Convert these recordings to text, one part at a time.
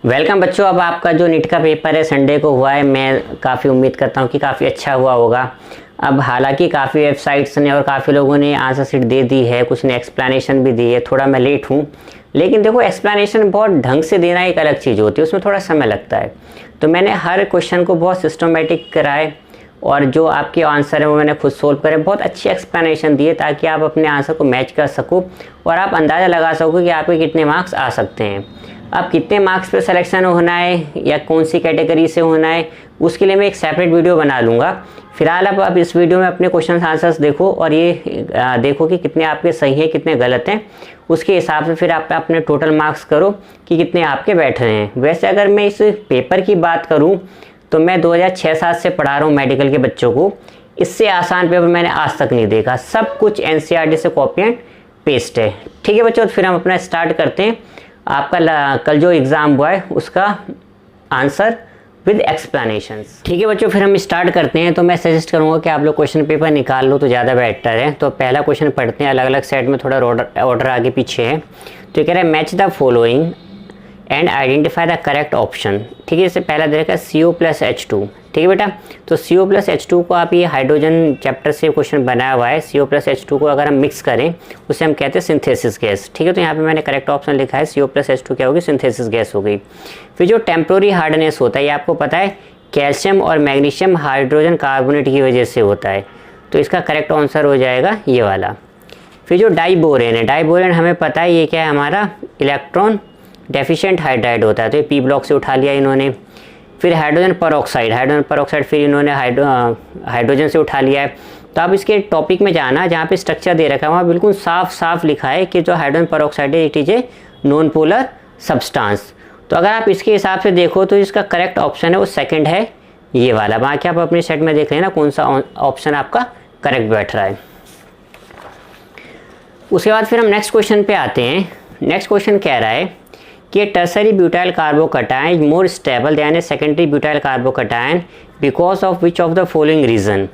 Welcome बच्चों। अब आपका जो नीट का पेपर है संडे को हुआ है, मैं काफ़ी उम्मीद करता हूँ कि काफ़ी अच्छा हुआ होगा। अब हालांकि काफ़ी वेबसाइट्स ने और काफ़ी लोगों ने आंसर शीट दे दी है, कुछ ने एक्सप्लेनेशन भी दी है। थोड़ा मैं लेट हूँ, लेकिन देखो एक्सप्लेनेशन बहुत ढंग से देना एक अलग चीज़ होती है, उसमें थोड़ा समय लगता है। तो मैंने हर क्वेश्चन को बहुत सिस्टमेटिक कराए और जो आपके आंसर है वो मैंने खुद सोल्व करे। बहुत अच्छी एक्सप्लेनेशन दी है ताकि आप अपने आंसर को मैच कर सको और आप अंदाज़ा लगा सको कि आपके कितने मार्क्स आ सकते हैं। अब कितने मार्क्स पे सिलेक्शन होना है या कौन सी कैटेगरी से होना है, उसके लिए मैं एक सेपरेट वीडियो बना लूँगा। फिलहाल अब आप इस वीडियो में अपने क्वेश्चन आंसर्स देखो और ये देखो कि कितने आपके सही हैं कितने गलत हैं। उसके हिसाब से फिर आप अपने टोटल मार्क्स करो कि कितने आपके बैठ रहे हैं। वैसे अगर मैं इस पेपर की बात करूँ तो मैं 2006-07 से पढ़ा रहा हूँ मेडिकल के बच्चों को। इससे आसान पेपर मैंने आज तक नहीं देखा। सब कुछ एनसीईआरटी से कॉपी एंड पेस्ट है। ठीक है बच्चों, तो फिर हम अपना स्टार्ट करते हैं। आपका कल जो एग्ज़ाम हुआ है उसका आंसर विद एक्सप्लेनेशंस। ठीक है बच्चों, फिर हम स्टार्ट करते हैं। तो मैं सजेस्ट करूंगा कि आप लोग क्वेश्चन पेपर निकाल लो तो ज़्यादा बेटर है। तो पहला क्वेश्चन पढ़ते हैं, अलग अलग सेट में थोड़ा ऑर्डर आगे पीछे है। तो ये कह रहा है match the following and identify the correct option. ठीक है, इससे पहला दे रखा है CO+H2। ठीक है बेटा, तो CO+H2 को आप ये हाइड्रोजन चैप्टर से क्वेश्चन बनाया हुआ है। CO+H2 को अगर हम मिक्स करें उसे हम कहते हैं सिंथेसिस गैस। ठीक है, तो यहाँ पे मैंने करेक्ट ऑप्शन लिखा है CO+H2 क्या होगी, सिंथेसिस गैस हो गई। फिर जो टेम्प्रोरी हार्डनेस होता है ये आपको पता है कैल्शियम और मैग्नीशियम हाइड्रोजन कार्बोनेट की वजह से होता है, तो इसका करेक्ट आंसर हो जाएगा ये वाला। फिर जो डाइबोरेन है, डाइबोरेन हमें पता है ये क्या है, हमारा इलेक्ट्रॉन डेफिशिएंट हाइड्राइड होता है, तो ये P ब्लॉक से उठा लिया इन्होंने। फिर हाइड्रोजन परऑक्साइड फिर इन्होंने हाइड्रोजन से उठा लिया है। तो आप इसके टॉपिक में जाना जहाँ पे स्ट्रक्चर दे रखा है वहाँ बिल्कुल साफ साफ लिखा है कि जो हाइड्रोजन परऑक्साइड है it is a non polar substance. तो अगर आप इसके हिसाब से देखो तो इसका करेक्ट ऑप्शन है वो सेकंड है ये वाला। बाकी आप अपने सेट में देख लेना कौन सा ऑप्शन आपका करेक्ट बैठ रहा है। उसके बाद फिर हम नेक्स्ट क्वेश्चन पे आते हैं। नेक्स्ट क्वेश्चन कह रहा है कि tertiary butyl carbocation more stable than a secondary butyl carbocation because of which of the following reason.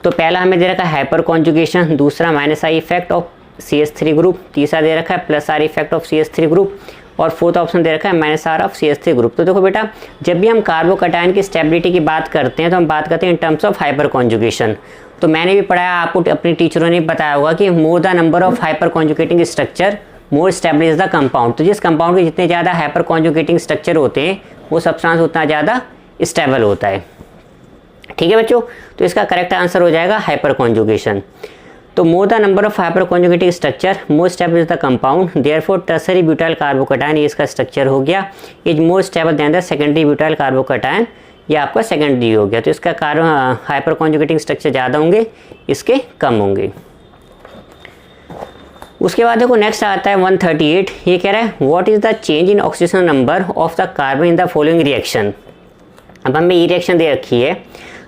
तो पहला हमें दे रखा है हाइपर कॉन्जुगेशन, दूसरा -I effect of CH3 group, तीसरा दे रखा है +R effect of CH3 group और फोर्थ ऑप्शन दे रखा है -R ऑफ CH3 ग्रुप। तो देखो बेटा, जब भी हम कार्बोकटायन की स्टेबिलिटी की बात करते हैं तो हम बात करते हैं in terms of hyper conjugation. तो मैंने भी पढ़ाया, आपको अपने टीचरों ने बताया होगा कि more the number of hyper conjugating structure more stable is the compound. तो जिस कंपाउंड के जितने ज़्यादा हाइपर कॉन्जुगेटिंग स्ट्रक्चर होते हैं वो सब्सटेंस उतना ज़्यादा स्टेबल होता है। ठीक है बच्चों, तो इसका करेक्ट आंसर हो जाएगा हाइपर कॉन्जुगेशन। तो more the number of hyper conjugating structure more stable is the compound, therefore tertiary butyl carbocation ये इसका स्ट्रक्चर हो गया, is more stable then the secondary butyl carbocation, ये आपका सेकेंडरी हो गया। तो इसका हाइपर कॉन्जुगेटिंग स्ट्रक्चर ज़्यादा होंगे, इसके कम होंगे। उसके बाद देखो नेक्स्ट आता है 138। ये कह रहा है what is the change in oxygen number of the carbon in the following reaction. अब हमें ये रिएक्शन दे रखी है।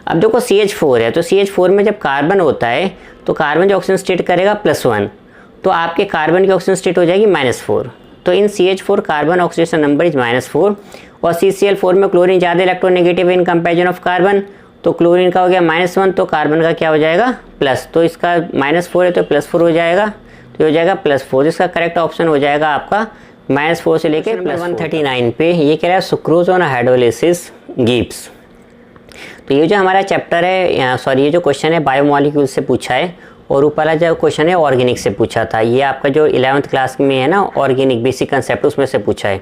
अब देखो CH4 है, तो CH4 में जब कार्बन होता है तो कार्बन जो ऑक्सीजन स्टेट करेगा +1, तो आपके कार्बन की ऑक्सीजन स्टेट हो जाएगी -4। तो इन CH4 carbon oxidation number is -4 और CCl4 में क्लोरीन ज़्यादा electronegative in comparison of carbon, तो क्लोरीन का हो गया -1 तो कार्बन का क्या हो जाएगा प्लस, तो इसका -4 है तो +4 हो जाएगा, तो हो जाएगा +4। इसका करेक्ट ऑप्शन हो जाएगा आपका -4 से लेके +139 पे। ये कह रहा है सुक्रोज ऑन हाइड्रोलिसिस गिव्स। तो ये जो हमारा चैप्टर है, सॉरी ये जो क्वेश्चन है बायोमॉलिक्यूल से पूछा है और ऊपर वाला जो क्वेश्चन है ऑर्गेनिक से पूछा था। ये आपका जो 11th क्लास में है ना ऑर्गेनिक बेसिक कंसेप्ट, उसमें से पूछा है।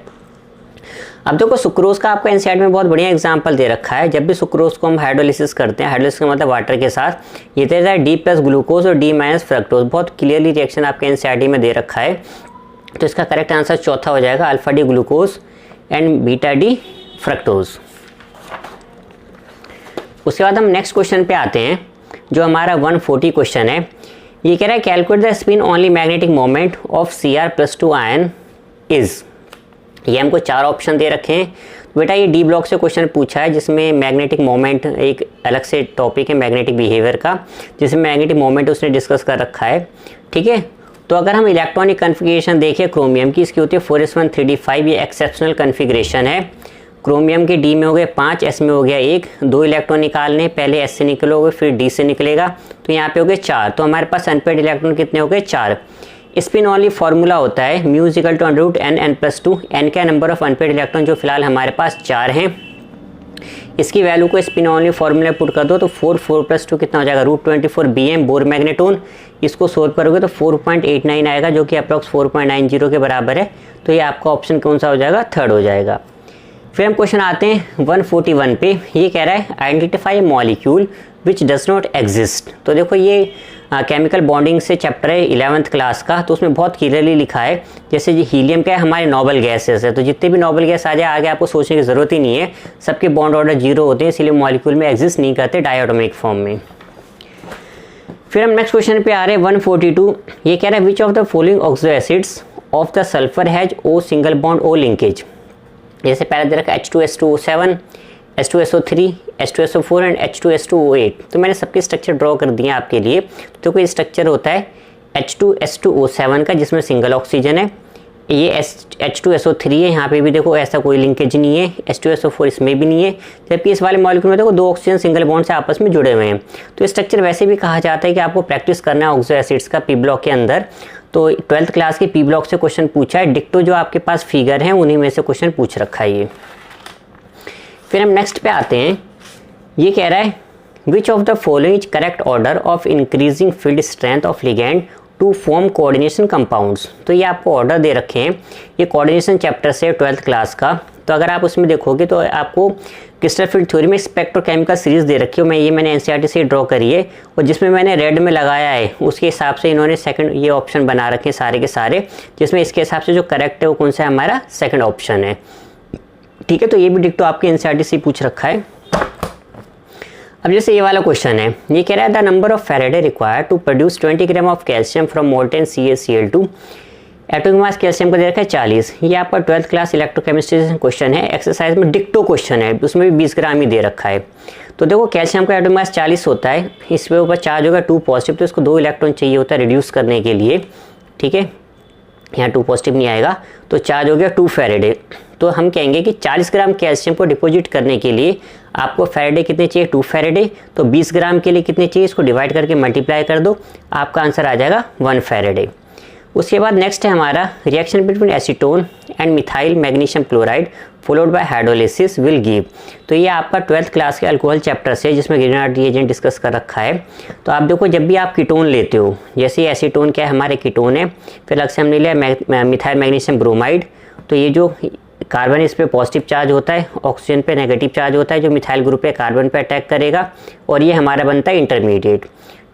अब देखो सुक्रोज का आपका एनसीईआरटी में बहुत बढ़िया एग्जांपल दे रखा है। जब भी सुक्रोज को हम हाइड्रोलिसिस करते हैं, हाइड्रोलिसिस का मतलब वाटर के साथ, ये दे रहा है D+ ग्लूकोज और D- फ्रक्टोज। बहुत क्लियरली रिएक्शन आपके एनसीईआरटी में दे रखा है। तो इसका करेक्ट आंसर चौथा हो जाएगा α-D glucose and β-D fructose. उसके बाद हम नेक्स्ट क्वेश्चन पे आते हैं जो हमारा 140 क्वेश्चन है। ये कह रहा है calculate the spin only magnetic moment of Cr+2 ion is. ये हमको 4 ऑप्शन दे रखे हैं। बेटा ये D ब्लॉक से क्वेश्चन पूछा है जिसमें मैग्नेटिक मोमेंट एक अलग से टॉपिक है मैग्नेटिक बिहेवियर का, जिसमें मैग्नेटिक मोमेंट उसने डिस्कस कर रखा है। ठीक है, तो अगर हम इलेक्ट्रॉनिक कन्फिग्रेशन देखें क्रोमियम की, इसकी होती है 4s1 3d5, ये एक्सेप्शनल कन्फिग्रेशन है। क्रोमियम के D में हो गए 5, S में हो गया 1, 2 इलेक्ट्रॉन निकालने, पहले S से निकलोगे फिर D से निकलेगा, तो यहाँ पे हो गए 4। तो हमारे पास अनपेड इलेक्ट्रॉन कितने हो गए 4। स्पिन ऑनली फार्मूला होता है mu equal to under root N N plus two, N का नंबर ऑफ अनपेड इलेक्ट्रॉन जो फिलहाल हमारे पास 4 हैं, इसकी वैल्यू को स्पिन ऑनली फार्मूला पुट कर दो तो 4 प्लस 2 कितना हो जाएगा √24 BM बोर मैग्नेटोन। इसको सोल्व करोगे तो 4.89 आएगा जो कि अप्रॉक्स 4.90 के बराबर है। तो ये आपका ऑप्शन कौन सा हो जाएगा, थर्ड हो जाएगा। फिर हम क्वेश्चन आते हैं 141 पे। ये कह रहा है identify A molecule which does not exist. तो देखो ये केमिकल बॉन्डिंग से चैप्टर है 11th क्लास का, तो उसमें बहुत क्लियरली लिखा है जैसे ये हीलियम क्या है हमारे नोबल गैसेस है, तो जितने भी नोबल गैस आ जाए आगे आपको सोचने की ज़रूरत ही नहीं है, सबके बॉन्ड ऑर्डर 0 होते हैं, इसलिए मॉलिक्यूल में एग्जिस्ट नहीं करते डायटोमिक फॉर्म में। फिर हम नेक्स्ट क्वेश्चन पे आ रहे हैं 142। ये कह रहा है which of the following oxo acids of the sulphur has O single bond O linkage. जैसे पहले दे रखा H2SO7, H2SO3, H2SO4 and H2S2O8। तो मैंने सबके स्ट्रक्चर ड्रॉ कर दिए आपके लिए। तो कोई स्ट्रक्चर होता है H2S2O7 का जिसमें सिंगल ऑक्सीजन है, ये H2SO3 है, यहाँ पे भी देखो ऐसा कोई लिंकेज नहीं है, H2SO4 इसमें भी नहीं है, जबकि इस वाले मॉलिक्यूल में देखो 2 ऑक्सीजन सिंगल बॉन्ड से आपस में जुड़े हुए हैं। तो स्ट्रक्चर वैसे भी कहा जाता है कि आपको प्रैक्टिस करना है ऑक्सो एसिड्स का पी ब्लॉक के अंदर। तो 12th क्लास के पी ब्लॉक से क्वेश्चन पूछा है, डिक्टो जो आपके पास फिगर है उन्हीं में से क्वेश्चन पूछ रखा है ये। फिर हम नेक्स्ट पे आते हैं। ये कह रहा है which of the following is correct order of increasing field strength of ligand to form coordination compounds. तो ये आपको ऑर्डर दे रखे हैं, ये कोऑर्डिनेशन चैप्टर से 12th क्लास का। तो अगर आप उसमें देखोगे तो आपको क्रिस्टल फील्ड थ्योरी में स्पेक्ट्रोकेमिकल सीरीज दे रखी है, मैंने एनसीईआरटी से ड्रॉ करी है, और जिसमें मैंने रेड में लगाया है उसके हिसाब से इन्होंने सेकंड ये ऑप्शन बना रखे हैं सारे के सारे, जिसमें इसके हिसाब से जो करेक्ट है वो कौन सा है, हमारा सेकंड ऑप्शन है। ठीक है, तो ये भी डिक्टो आपके एनसीईआरटी से पूछ रखा है। अब जैसे ये वाला क्वेश्चन है, ये कह रहा है the number of Faraday required to produce 20 gram of calcium from molten CaCl2। Atomic mass calcium का दे रखा है 40। ये आपका 12th क्लास इलेक्ट्रोकेमिस्ट्री से क्वेश्चन है, एक्सरसाइज में डिक्टो क्वेश्चन है, उसमें भी 20 ग्राम ही दे रखा है। तो देखो कैल्शियम का एटॉमिक मास 40 होता है, इस पे ऊपर चार्ज होगा 2 पॉजिटिव, तो इसको 2 इलेक्ट्रॉन चाहिए होता है रिड्यूस करने के लिए। ठीक है, यहाँ 2 पॉजिटिव नहीं आएगा, तो चार्ज हो गया 2 फैराडे। तो हम कहेंगे कि 40 ग्राम कैल्शियम को डिपॉजिट करने के लिए आपको फैराडे कितने चाहिए, 2 फैराडे। तो 20 ग्राम के लिए कितने चाहिए, इसको डिवाइड करके मल्टीप्लाई कर दो, आपका आंसर आ जाएगा 1 फैराडे। उसके बाद नेक्स्ट है हमारा reaction between acetone and methyl magnesium chloride followed by hydrolysis will give. तो ये आपका 12th क्लास के अल्कोहल चैप्टर से, जिसमें ग्रीनहार्ड रिएजेंट डिस्कस कर रखा है। तो आप देखो जब भी आप कीटोन लेते हो, जैसे एसीटोन क्या है हमारे कीटोन है, फिर अलग से हमने लिया मिथाइल मैग्नीशियम ब्रोमाइड। तो ये जो कार्बन इस पे पॉजिटिव चार्ज होता है, ऑक्सीजन पे नेगेटिव चार्ज होता है, जो मिथाइल ग्रुप है कार्बन पे अटैक करेगा, और ये हमारा बनता है इंटरमीडिएट।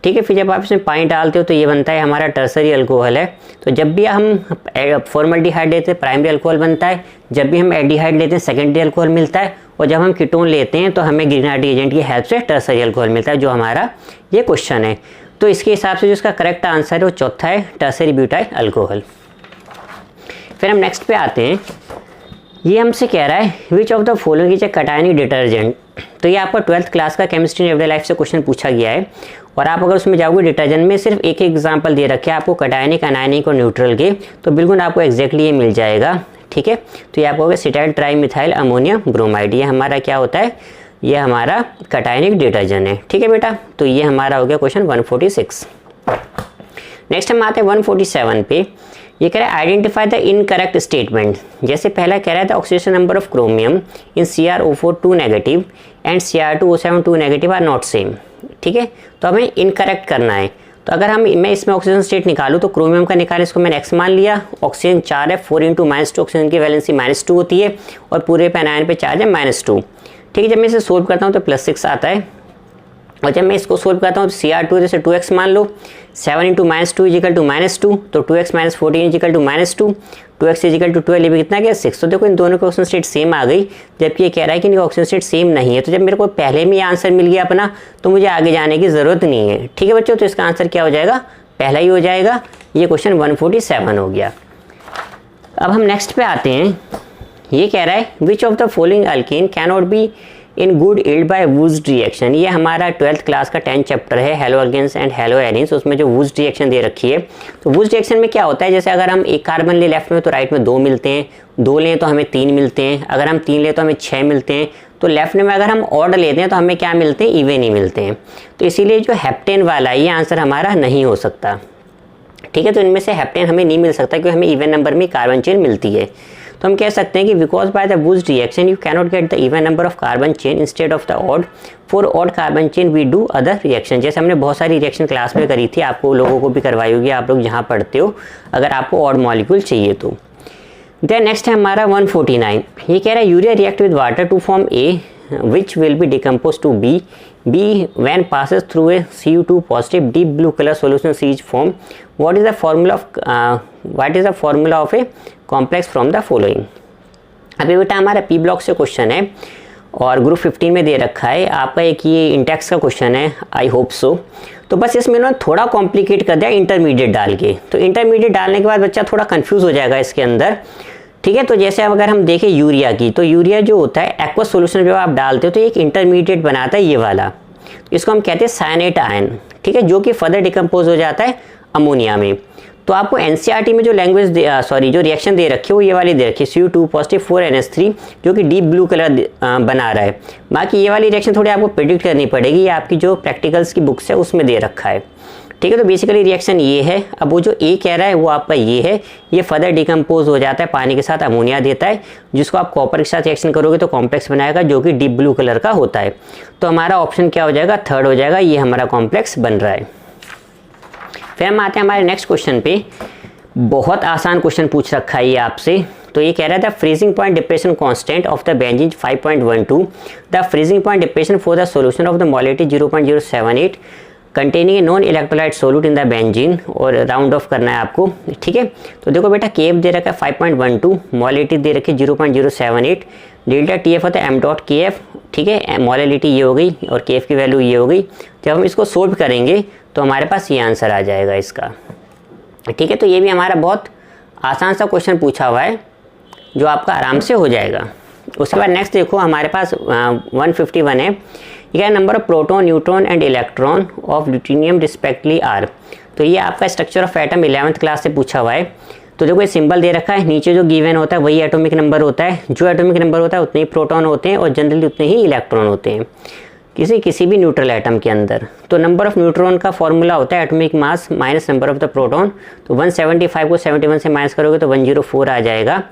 ठीक है, फिर जब आप इसमें पानी डालते हो तो ये बनता है हमारा टर्सरी अल्कोहल है। तो जब भी हम फॉर्मल्डिहाइड लेते हैं प्राइमरी अल्कोहल बनता है, जब भी हम एल्डिहाइड लेते हैं सेकेंडरी अल्कोहल मिलता है, और जब हम कीटोन लेते हैं तो हमें ग्रीनहार्ड एजेंट की हेल्प से टर्सरी अल्कोहल मिलता है, जो हमारा ये क्वेश्चन है। तो इसके हिसाब से जो इसका करेक्ट आंसर है वो चौथा है टर्सरी ब्यूटाइल अल्कोहल। फिर हम नेक्स्ट पे आते हैं। ये हमसे कह रहा है which of the following is a cationic detergent. तो ये आपका 12th क्लास का केमिस्ट्री एवरीडे लाइफ से क्वेश्चन पूछा गया है, और आप अगर उसमें जाओगे डिटर्जेंट में सिर्फ एक एग्जांपल दे रखे हैं आपको कटायनिक, अनायनिक और न्यूट्रल के, तो बिल्कुल आपको एग्जैक्टली ये मिल जाएगा। ठीक है, तो ये आपको होगा सिटाइल ट्राईमिथाइल अमोनियम ब्रोमाइड, ये हमारा क्या होता है, ये हमारा कटायनिक डिटर्जेंट है। ठीक है बेटा, तो ये हमारा हो गया क्वेश्चन 146। नेक्स्ट हम आते हैं 147 पे। ये कह रहा है आइडेंटिफाई द इनकरेक्ट स्टेटमेंट। जैसे पहला कह रहा था oxidation number of chromium in CrO4 2 negative and Cr2O7 2 negative are not same. ठीक है, तो हमें इनकरेक्ट करना है। तो अगर मैं इसमें ऑक्सीजन स्टेट निकालूँ तो क्रोमियम का निकाल, इसको मैंने x मान लिया, ऑक्सीजन 4 है, 4 × -2 ऑक्सीजन की वैलेंसी -2 होती है, और पूरे पे अनायन पे चार्ज है -2। ठीक है, जब मैं इसे सोल्व करता हूँ तो +6 आता है, और जब मैं इसको सोल्व करता हूँ तो Cr2 जैसे 2x मान लो, 7 × -2 = -2, तो 2x - 14 = -2, 2x = 12, ये भी कितना गया 6। तो देखो इन दोनों की ऑक्सीजन स्टेट सेम आ गई, जबकि ये कह रहा है कि इनकी ऑक्सीजन स्टेट सेम नहीं है। तो जब मेरे को पहले में ये आंसर मिल गया अपना, तो मुझे आगे जाने की ज़रूरत नहीं है। ठीक है बच्चों, तो इसका आंसर क्या हो जाएगा, पहला ही हो जाएगा। ये क्वेश्चन 147 हो गया। अब हम नेक्स्ट पे आते हैं। ये कह रहा है which of the following alkane can not be in good yield by Wurtz reaction. ये हमारा 12th क्लास का 10th चैप्टर है haloalkanes and haloarenes, उसमें जो वुड्स रिएक्शन दे रखी है। तो वुड्स रिएक्शन में क्या होता है, जैसे अगर हम एक कार्बन ले लेफ्ट में तो राइट में 2 मिलते हैं, 2 लें तो हमें 3 मिलते हैं, अगर हम 3 लें तो हमें 6 मिलते हैं। तो लेफ्ट में अगर हम ऑड लेते हैं तो हमें क्या मिलते हैं, इवन ही मिलते हैं। तो इसीलिए जो हेप्टेन वाला ये आंसर हमारा नहीं हो सकता। ठीक है। तो इनमें से हेप्टेन हमें नहीं मिल सकता क्योंकि हमें इवन नंबर में कार्बन चेन मिलती है। तो हम कह सकते हैं कि because by the Wurtz reaction you cannot get the even number of carbon chain instead of the odd, for odd carbon chain we do other reaction. जैसे हमने बहुत सारी रिएक्शन क्लास में करी थी, आपको लोगों को भी करवाई होगी, आप लोग जहाँ पढ़ते हो, अगर आपको ऑड मॉलिक्यूल चाहिए तो। देन नेक्स्ट है हमारा 149। ये कह रहा है urea react with water to form a which will be decomposed to B. B when passes through a Cu2 positive deep blue color solution C is formed. What is the formula of a complex from the following? अभी बेटा हमारा P block से question है और group 15 में दे रखा है आपका। एक ये इंटेक्स का क्वेश्चन है, आई होप सो। तो बस इसमें ना थोड़ा कॉम्प्लिकेट कर दिया इंटरमीडिएट डाल के। तो इंटरमीडिएट डालने के बाद बच्चा थोड़ा कंफ्यूज हो जाएगा इसके अंदर, ठीक है। तो जैसे अगर हम देखें यूरिया की, तो यूरिया जो होता है एक्वस सॉल्यूशन जब आप डालते हो तो एक इंटरमीडिएट बनाता है ये वाला, तो इसको हम कहते हैं साइनेट आयन, ठीक है, जो कि फर्दर डिकम्पोज हो जाता है अमोनिया में। तो आपको एनसीईआरटी में जो जो रिएक्शन दे रखी है वो ये वाली दे रखी है Cu2 पॉजिटिव 4NH3 जो कि डीप ब्लू कलर बना रहा है। बाकी ये वाली रिएक्शन थोड़ी आपको प्रेडिक्ट करनी पड़ेगी, ये आपकी जो प्रैक्टिकल्स की बुक्स है उसमें दे रखा है, ठीक है। तो बेसिकली रिएक्शन ये है। अब वो जो ए कह रहा है वो आपका ये है, ये फर्दर डिकम्पोज हो जाता है, पानी के साथ अमोनिया देता है, जिसको आप कॉपर के साथ रिएक्शन करोगे तो कॉम्प्लेक्स बनाएगा जो कि डीप ब्लू कलर का होता है। तो हमारा ऑप्शन क्या हो जाएगा, थर्ड हो जाएगा, ये हमारा कॉम्प्लेक्स बन रहा है। फिर हम आते हैं हमारे नेक्स्ट क्वेश्चन पे। बहुत आसान क्वेश्चन पूछ रखा है ये आपसे। तो ये कह रहा था freezing point depression constant of the benzene 5.12, the freezing point depression for the solution of the molality 0.078 containing a non electrolyte solute in the benzene, और राउंड ऑफ करना है आपको, ठीक है। तो देखो बेटा केएफ दे रखा है 5.12, मोलिटी दे रखी है 0.078, डेल्टा टीएफ होता है एम डॉट के एफ, ठीक है। मोलिटी ये हो गई और केएफ की वैल्यू ये हो गई। जब हम इसको सोल्व करेंगे तो हमारे पास ये आंसर आ जाएगा इसका, ठीक है। तो ये भी हमारा बहुत आसान सा क्वेश्चन पूछा हुआ है जो आपका आराम से हो जाएगा। उसके बाद नेक्स्ट देखो हमारे पास 151 है। ये number of proton, neutron and electron of deuterium respectively are. तो ये आपका structure of atom 11th class से पूछा हुआ है। तो देखो ये सिंबल दे रखा है, नीचे जो गिवन होता है वही एटॉमिक नंबर होता है, जो एटॉमिक नंबर होता है उतने ही प्रोटॉन होते हैं और जनरली उतने ही इलेक्ट्रॉन होते हैं किसी भी न्यूट्रल एटम के अंदर। तो नंबर ऑफ न्यूट्रॉन का फॉर्मूला होता है atomic mass minus number of the proton. तो 175 को 71 से माइनस करोगे तो 104 आ जाएगा।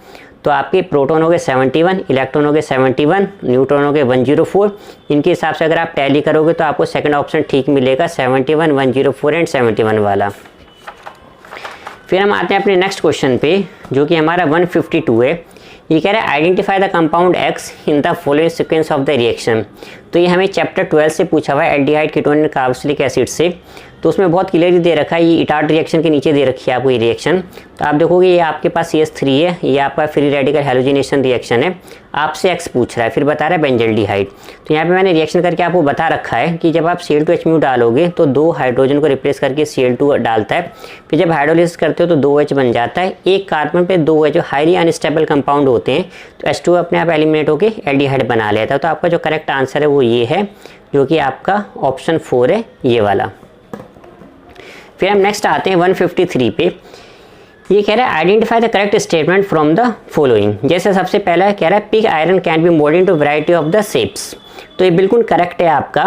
तो आपके प्रोटॉन हो गए 71, इलेक्ट्रॉन हो गए 71, न्यूट्रॉन हो गए 104। इनके हिसाब से अगर आप टैली करोगे तो आपको सेकंड ऑप्शन ठीक मिलेगा, 71, 104 एंड 71 वाला। फिर हम आते हैं अपने नेक्स्ट क्वेश्चन पे जो कि हमारा 152 है। ये कह रहा है identify the compound x in the following sequence of the reaction. तो ये हमें चैप्टर 12 से पूछा हुआ है aldehyde ketone and carboxylic acid से। तो उसमें बहुत क्लियरली दे रखा है, ये इटार्ट रिएक्शन के नीचे दे रखी है आपको ये रिएक्शन। तो आप देखोगे ये आपके पास CH3 है, ये आपका फ्री रेडिकल हैलोजिनेशन रिएक्शन है, आपसे एक्स पूछ रहा है, फिर बता रहा है बेंजल्डिहाइड। तो यहाँ पे मैंने रिएक्शन करके आपको बता रखा है कि जब आप Cl2H डालोगे तो 2 हाइड्रोजन को रिप्लेस करके Cl2 डालता है, फिर जब हाइड्रोलिसिस करते हो तो 2H बन जाता है, एक कार्बन पे 2H जो हाईली अनस्टेबल कंपाउंड होते हैं तो H2 अपने आप एलिमिनेट होकर एल्डिहाइड बना लेता है। तो आपका जो करेक्ट आंसर है वो ये है जो कि आपका ऑप्शन 4 है, ये वाला। फिर हम नेक्स्ट आते हैं 153 पे। ये कह रहा है identify the correct statement from the following. जैसे सबसे पहला कह रहा है pig iron can be mould into variety of the shapes. तो ये बिल्कुल करेक्ट है आपका,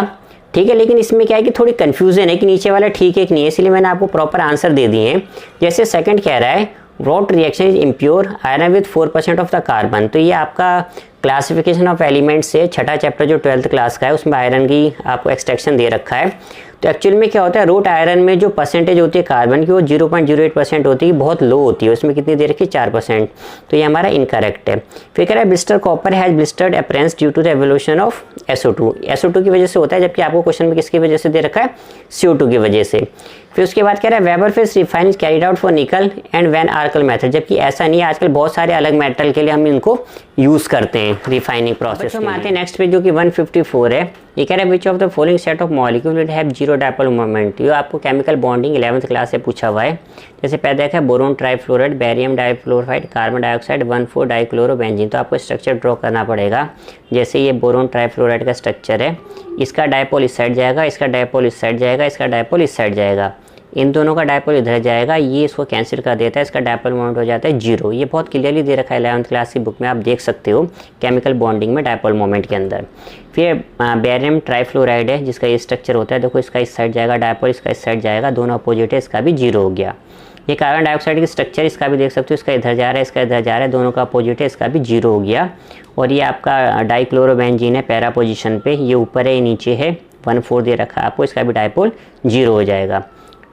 ठीक है। लेकिन इसमें क्या है कि थोड़ी कंफ्यूजन है कि नीचे वाला ठीक है कि नहीं है, इसलिए मैंने आपको प्रॉपर आंसर दे दिए हैं। जैसे सेकंड कह रहा है wrought reaction is impure iron with 4% of the carbon. तो ये आपका क्लासिफिकेशन ऑफ एलिमेंट्स से छठा चैप्टर जो 12th क्लास का है उसमें आयरन की आपको एक्सट्रैक्शन दे रखा है। तो एक्चुअल में क्या होता है, रोट आयरन में जो परसेंटेज होती है कार्बन की वो 0.08% होती है, बहुत लो होती है, उसमें कितनी दे रखी है 4%। तो ये हमारा इनकरेक्ट है। फिर कह रहा है blister copper has blistered appearance due to the evolution of SO2। SO2 की वजह से होता है, जबकि आपको क्वेश्चन में किसकी वजह से दे रखा है, CO2 की वजह से। फिर उसके बाद कह रहा है vapour phase refine is carried out for nickel and van Arkel method, जबकि ऐसा नहीं है, आजकल बहुत सारे अलग मेटल के लिए हम इनको यूज करते हैं रिफाइनिंग प्रोसेस। हम आते हैं नेक्स्ट पे जो कि 154 है। ये कह रहा है which of the following set of molecule will have zero dipole moment. ये आपको केमिकल बॉन्डिंग 11th क्लास से पूछा हुआ है। जैसे पहले देखा है boron trifluoride, barium difluoride, carbon dioxide, 1,4 dichlorobenzene. तो आपको स्ट्रक्चर ड्रॉ करना पड़ेगा। जैसे ये बोरोन ट्राइफ्लोराइड का स्ट्रक्चर है, इसका डायपोल इस साइड जाएगा, इसका डायपोल इस साइड जाएगा, इसका डायपोल इस साइड जाएगा, इन दोनों का डायपोल इधर जाएगा, ये इसको कैंसिल कर देता है, इसका डायपोल मोमेंट हो जाता है 0। ये बहुत क्लियरली दे रखा है 11th क्लास की बुक में, आप देख सकते हो केमिकल बॉन्डिंग में डायपोल मोमेंट के अंदर। फिर बैरियम ट्राइफ्लोराइड है जिसका ये स्ट्रक्चर होता है, देखो इसका इस साइड जाएगा डायपोल, इसका इस साइड जाएगा, दोनों अपोजिट है, इसका भी 0 हो गया। ये कार्बन डाइऑक्साइड की स्ट्रक्चर इसका भी देख सकते हो, इसका इधर जा रहा है, इसका इधर जा रहा है, दोनों का अपोजिट है, इसका भी 0 हो गया। और ये आपका डाइक्लोरोबेंजीन है पैरा पोजीशन पे, ये ऊपर है ये नीचे है, 1,4 दे रखा है आपको, इसका भी डाइपोल 0 हो जाएगा।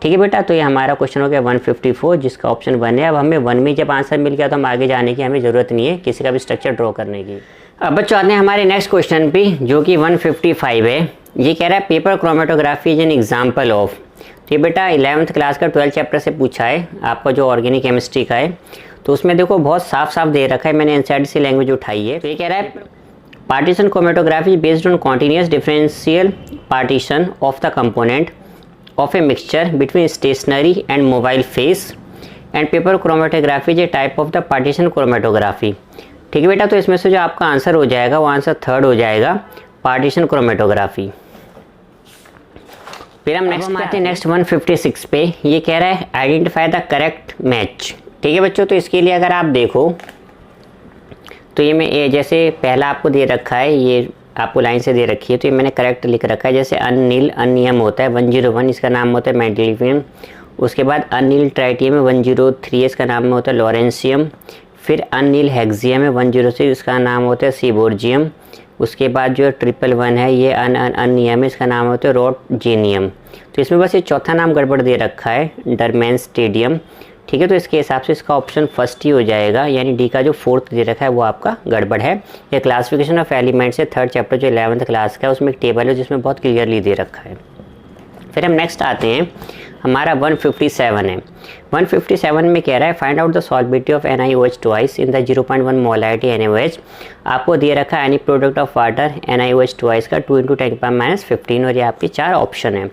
ठीक है बेटा, तो ये हमारा क्वेश्चन हो गया 154 जिसका ऑप्शन 1 है। अब हमें 1 में जब आंसर मिल गया तो हम आगे जाने की हमें ज़रूरत नहीं है किसी का भी स्ट्रक्चर ड्रॉ करने की। अब बच्चों आते हैं हमारे नेक्स्ट क्वेश्चन पे जो कि 155 है। ये कह रहा है paper chromatography is an example of. तो ये बेटा 11th क्लास का 12th चैप्टर से पूछा है आपका जो ऑर्गेनिक केमिस्ट्री का है। तो उसमें देखो बहुत साफ साफ दे रखा है, मैंने एनसीईआरटी से लैंग्वेज उठाई है। तो ये कह रहा है partition chromatography based on continuous differential partition of the component of a mixture between stationary and mobile phase and paper chromatography is a type of the partition chromatography। ठीक है बेटा, तो इसमें से जो आपका आंसर हो जाएगा वो आंसर 3rd हो जाएगा, पार्टीशन क्रोमेटोग्राफी। फिर हम नेक्स्ट आते हैं नेक्स्ट 156 पे। ये कह रहा है आइडेंटिफाई द करेक्ट मैच। ठीक है बच्चों, तो इसके लिए अगर आप देखो तो ये जैसे पहला आपको दे रखा है, ये आपको लाइन से दे रखी है, तो ये मैंने करेक्ट लिख रखा है। जैसे अनिल अनियम होता है 101, इसका नाम होता है मेंडेलिवियम। उसके बाद अनिल ट्राइटियम है 103, इसका नाम होता है लॉरेंसियम। फिर अनिल हेक्सियम है 106, इसका नाम होता है सीबोर्जियम। उसके बाद जो 111 है ये अनियम है, इसका नाम होता है रोटजेनियम। तो इसमें बस ये चौथा नाम गड़बड़ दे रखा है, डरमेन स्टेडियम। ठीक है, तो इसके हिसाब से इसका ऑप्शन फर्स्ट ही हो जाएगा, यानी डी का जो 4th दे रखा है वो आपका गड़बड़ है। ये क्लासिफिकेशन ऑफ एलिमेंट्स है 3rd चैप्टर जो 11th क्लास का है, उसमें एक टेबल है जिसमें बहुत क्लियरली दे रखा है। फिर हम नेक्स्ट आते हैं, हमारा 157 है। 157 में कह रहा है find out the solubility of NiOH twice in the 0.1 molarity NaOH। आपको दे रखा है एनी product of water NiOH twice का 2 × 10⁻⁻15 और ये आपके 4 ऑप्शन है।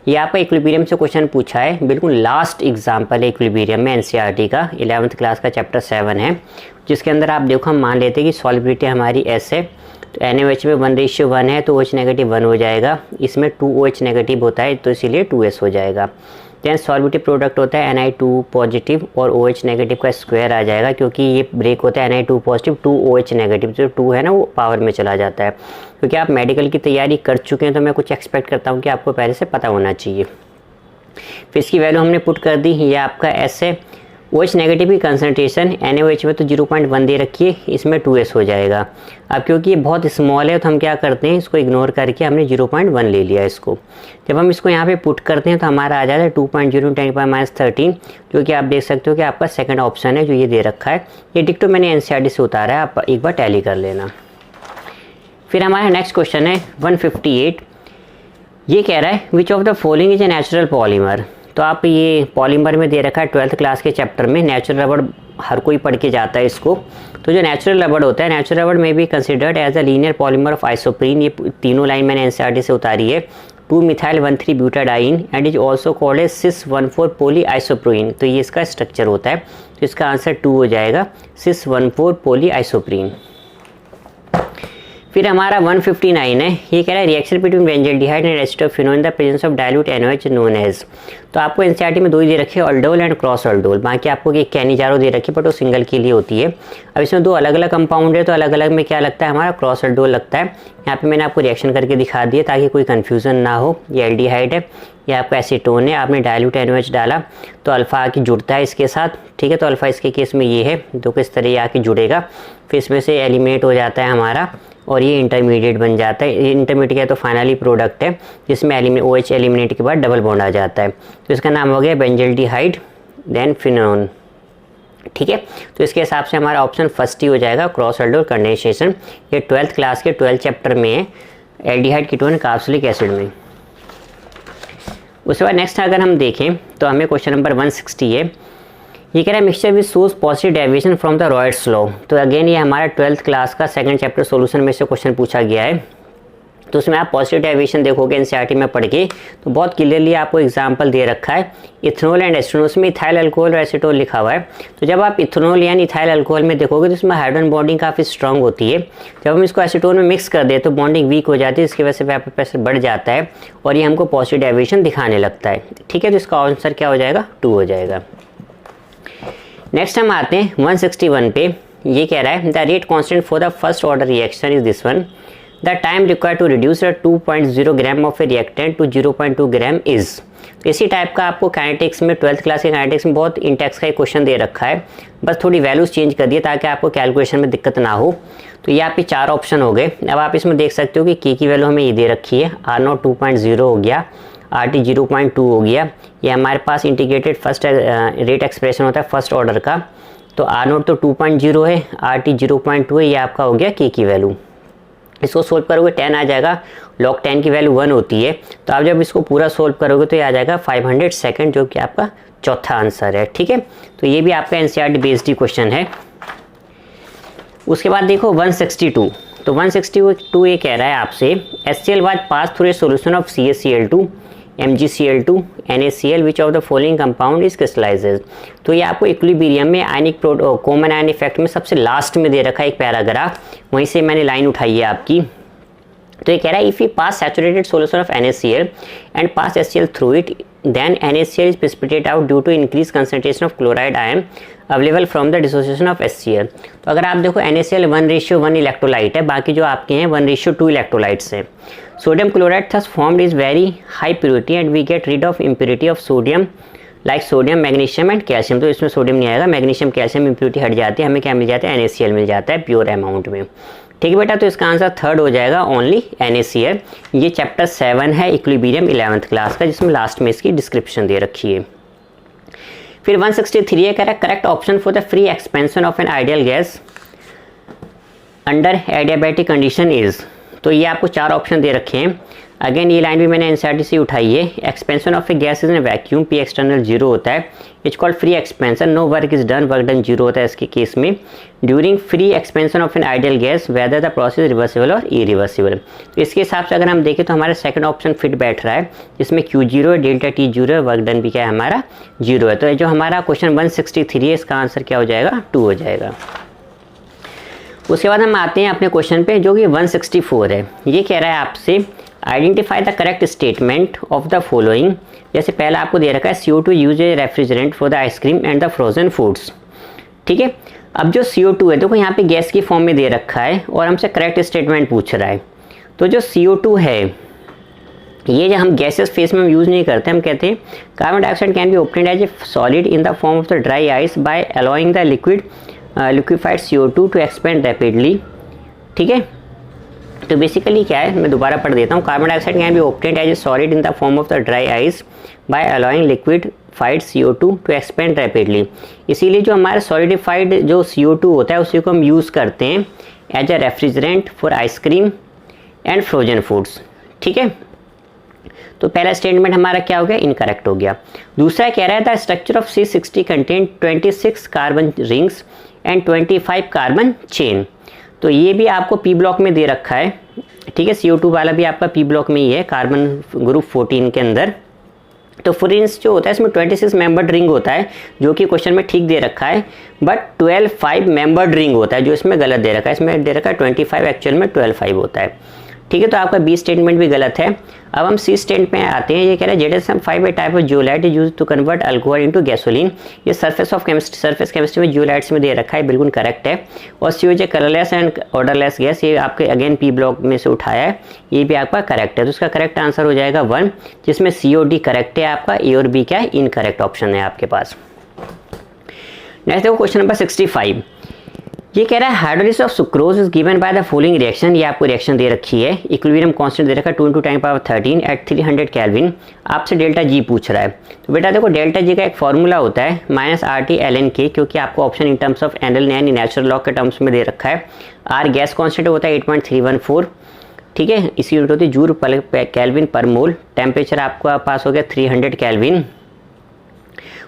ये आपका इक्विलिब्रियम से क्वेश्चन पूछा है, बिल्कुल लास्ट एग्जाम्पल है इक्विलिब्रियम में एनसीईआरटी का 11th क्लास का चैप्टर 7 है, जिसके अंदर आप देखो हम मान लेते हैं कि सॉल्बिलिटी हमारी S है, तो NaOH में 1:1 है तो OH नेगेटिव 1 हो जाएगा, इसमें 2OH नेगेटिव होता है तो इसीलिए 2S हो जाएगा। दैन सॉल्बिलिटी प्रोडक्ट होता है Ni2 पॉजिटिव और OH नेगेटिव का स्क्वायर आ जाएगा, क्योंकि ये ब्रेक होता है Ni2 पॉजिटिव 2OH नेगेटिव, जो 2 है ना वो पावर में चला जाता है। क्योंकि आप मेडिकल की तैयारी कर चुके हैं तो मैं कुछ एक्सपेक्ट करता हूँ कि आपको पहले से पता होना चाहिए। फिर इसकी वैल्यू हमने पुट कर दी, ये आपका S है। OH नेगेटिव की कंसनट्रेशन NaOH में तो 0.1 दे रखी है, इसमें 2S हो जाएगा। अब क्योंकि ये बहुत स्मॉल है तो हम क्या करते हैं, इसको इग्नोर करके हमने 0.1 ले लिया इसको। जब हम इसको यहाँ पे पुट करते हैं तो हमारा आ जाता है 2.0 × 10⁻13, जो कि आप देख सकते हो कि आपका सेकंड ऑप्शन है जो ये दे रखा है। ये डिक्टो मैंने एनसीईआरटी से उतारा है, आप एक बार टैली कर लेना। फिर हमारा नेक्स्ट क्वेश्चन है 158। ये कह रहा है which of the following is a natural polymer. तो आप ये पॉलीमर में दे रखा है 12th क्लास के चैप्टर में, नेचुरल रबड़ हर कोई पढ़ के जाता है इसको। तो जो नेचुरल रबड़ होता है, नेचुरल रबड़ में भी considered as a linear polymer of isoprene. ये तीनों लाइन मैंने एनसीईआरटी से उतारी है। 2-methyl-1,3-butadiene and is also called as cis-1,4 polyisopropyne। तो ये इसका स्ट्रक्चर होता है, तो इसका आंसर 2 हो जाएगा, cis-1,4 polyisopropyne। फिर हमारा 159 है। ये कह रहा है reaction between benzaldehyde and acetophenone in the presence of dilute NaOH known as. तो आपको एनसीईआरटी में 2 ही दे रखे हैं, अल्डोल एंड क्रॉस अल्डोल। बाकी आपको एक कैनिजारो दे रखी है बट वो सिंगल के लिए होती है। अब इसमें 2 अलग अलग कंपाउंड है तो अलग अलग में क्या लगता है, हमारा क्रॉस अल्डोल लगता है। यहाँ पे मैंने आपको रिएक्शन करके दिखा दिया ताकि कोई कन्फ्यूजन ना हो। ये एल्डिहाइड है, ये आपका एसीटोन है, आपने डाइल्यूट NaOH डाला तो अल्फा आके जुड़ता है इसके साथ। ठीक है, तो अल्फा इसके केस में ये है, तो किस तरह ये आके जुड़ेगा, फिर इसमें से एलिमिनेट हो जाता है हमारा और ये इंटरमीडिएट बन जाता है। ये इंटरमीडिएट है तो फाइनली प्रोडक्ट है जिसमें OH एलिमिनेट के बाद डबल बॉन्ड आ जाता है, तो इसका नाम हो गया बेंजल्डिहाइड देन फिनोन। ठीक है, तो इसके हिसाब से हमारा ऑप्शन फर्स्ट ही हो जाएगा, क्रॉस अल्डोल कंडेंसेशन। ये 12th क्लास के 12th चैप्टर में है, एल्डिहाइड कीटोन कार्बोक्सिलिक एसिड में। उसके बाद नेक्स्ट अगर हम देखें तो हमें क्वेश्चन नंबर 160 है। ये कह रहा है mixture which shows positive deviation from the riots law. तो अगेन ये हमारा 12th क्लास का 2nd चैप्टर सॉल्यूशन में से क्वेश्चन पूछा गया है। तो उसमें आप पॉजिटिव डेविएशन देखोगे एनसीईआरटी में पढ़ के तो बहुत क्लियरली आपको एग्जांपल दे रखा है, इथेनॉल एंड एसीटोन। उसमें इथाइल अल्कोहल और एसीटोन लिखा हुआ है। तो जब आप इथेनॉल यानी इथाइल अल्कोहल में देखोगे तो इसमें हाइड्रोजन बॉन्डिंग काफ़ी स्ट्रांग होती है। जब हम इसको एसीटोन में मिक्स कर दें तो बॉन्डिंग वीक हो जाती है, इसकी वजह से वेपर प्रेशर बढ़ जाता है और ये हमको पॉजिटिव डेविएशन दिखाने लगता है। ठीक है, तो इसका आंसर क्या हो जाएगा, 2 हो जाएगा। नेक्स्ट हम आते हैं 161 पे। ये कह रहा है the rate constant for the first order reaction is this one. The time required to reduce 2.0 gram of a reactant to 0.2 gram is. तो इसी टाइप का आपको काइनेटिक्स में 12th क्लास के काइनेटिक्स में बहुत इंटेक्स का एक क्वेश्चन दे रखा है, बस थोड़ी वैल्यूज चेंज कर दिए ताकि आपको कैलकुलेशन में दिक्कत ना हो। तो ये आपके 4 ऑप्शन हो गए। अब आप इसमें देख सकते हो कि के की वैल्यू हमें ये दे रखी है, R0 2.0 हो गया, RT 0.2 हो गया। ये हमारे पास इंटीग्रेटेड फर्स्ट रेट एक्सप्रेशन होता है फर्स्ट ऑर्डर का, तो R0 तो 2.0 है, RT 0.2 है, ये आपका हो गया के की वैल्यू। इसको सोल्व करोगे 10 आ जाएगा, log 10 की वैल्यू 1 होती है, तो आप जब इसको पूरा सोल्व करोगे तो ये आ जाएगा 500 सेकेंड, जो कि आपका चौथा आंसर है। ठीक है, तो ये भी आपका एनसीईआरटी बेस्ड क्वेश्चन है। उसके बाद देखो 162, तो 162 ये कह रहा है आपसे HCl was pass through a solution of CaCl2, MgCl2, NaCl which of the following compound is crystallises. तो ये आपको इक्विलिब्रियम में आयनिक कॉमन आयन इफेक्ट में सबसे लास्ट में दे रखा है एक पैराग्राफ, वहीं से मैंने लाइन उठाई है आपकी। तो ये कह रहा है if you pass saturated solution of NaCl and pass HCl through it, then NaCl is precipitated out due to increased concentration of chloride ion available from the dissociation of HCl। तो अगर आप देखो NaCl 1:1 इलेक्ट्रोलाइट है, बाकी जो आपके हैं 1:2 electrolytes हैं। Sodium chloride thus formed is very high purity and we get rid of impurity of sodium like sodium, magnesium and calcium। तो इसमें सोडियम नहीं आएगा, मैग्नीशियम कैल्शियम इम्प्योरिटी हट जाती है, हमें क्या मिल जाता है NaCl मिल जाता है प्योर अमाउंट में। ठीक है बेटा, तो इसका आंसर थर्ड हो जाएगा ओनली NaCl। ये चैप्टर 7 है इक्विलिब्रियम 11th क्लास का, जिसमें लास्ट में इसकी डिस्क्रिप्शन दे रखी है। फिर 163 है, कह रहा है correct option for the free expansion of an ideal gas under adiabatic condition is. तो ये आपको 4 ऑप्शन दे रखे हैं। अगेन ये लाइन भी मैंने एनसीईआरटी से उठाई है। Expansion of a gas is in vacuum, P external 0 होता है, it's called free expansion, no work is done, work done 0 होता है इसके केस में। During free expansion of an ideal gas whether the process reversible और irreversible. तो इसके हिसाब से अगर हम देखें तो हमारा सेकंड ऑप्शन फिट बैठ रहा है, जिसमें Q0 है, डेल्टा T 0 है, वर्क डन भी क्या है हमारा 0 है। तो जो हमारा क्वेश्चन 163 है, इसका आंसर क्या हो जाएगा 2 हो जाएगा। उसके बाद हम आते हैं अपने क्वेश्चन पे जो कि 164 है। ये कह रहा है आपसे identify the correct statement of the following. जैसे पहला आपको दे रखा है CO2 use A refrigerant for the ice cream and the frozen foods. ठीक है, अब जो CO2 है देखो यहाँ पे गैस की फॉर्म में दे रखा है और हमसे करेक्ट स्टेटमेंट पूछ रहा है। तो जो CO2 है ये जो हम गैसेस फेस में यूज़ नहीं करते, हम कहते हैं carbon dioxide can be obtained as a solid in the form of the dry ice by allowing the liquefied CO2 to expand rapidly. ठीक है, तो बेसिकली क्या है, मैं दोबारा पढ़ देता हूँ। Carbon dioxide can be obtained as a solid in the form of the dry ice by allowing liquefied CO2 to expand rapidly. इसीलिए जो हमारा सॉलिडिफाइड जो CO2 होता है उसी को हम यूज़ करते हैं as a refrigerant for ice cream and frozen foods. ठीक है, तो पहला स्टेटमेंट हमारा क्या हो गया, इनकरेक्ट हो गया। दूसरा कह रहा है the structure of C60 contain 26 carbon rings and 25 carbon chain. तो ये भी आपको P ब्लॉक में दे रखा है। ठीक है, CO2 वाला भी आपका P ब्लॉक में ही है, कार्बन ग्रुप 14 के अंदर। तो फ्लोरीन्स जो होता है इसमें 26 मेंबर्ड रिंग होता है, जो कि क्वेश्चन में ठीक दे रखा है, बट 12 मेंबर्ड रिंग होता है जो इसमें गलत दे रखा है। इसमें दे रखा है 25, एक्चुअल में 12 होता है। ठीक है, तो आपका बी स्टेटमेंट भी गलत है। अब हम सी स्टेटमेंट में आते हैं। ये कह रहा है ZSM5 a type of zeolite is used to convert alcohol into gasoline. ये सरफेस केमिस्ट्री में जियोलाइट्स में दे रखा है, बिल्कुल करेक्ट है। और COJ colourless and odourless gas, ये आपके अगेन P ब्लॉक में से उठाया है, ये भी आपका करेक्ट है। तो उसका करेक्ट आंसर हो जाएगा 1, जिसमें COD करेक्ट है आपका, ए और बी क्या है, इनकरेक्ट ऑप्शन है आपके पास। नेक्स्ट देखो क्वेश्चन नंबर 65। ये कह रहा है hydrolysis of sucrose is given by the following reaction. ये आपको रिएक्शन दे रखी है, इक्विलिब्रियम कांस्टेंट दे रखा है 2 × 10⁻13 एट 300 केल्विन। आपसे डेल्टा G पूछ रहा है। तो बेटा देखो डेल्टा G का एक फॉर्मूला होता है -RT ln K, क्योंकि आपको option in terms of anal यानी नेचुरल लॉ के टर्म्स में दे रखा है। R गैस कांस्टेंट होता है 8.314। ठीक है, इसकी यूनिट होती है जूल केल्विन पर मोल। टेम्परेचर आपका पास हो गया 300 केल्विन।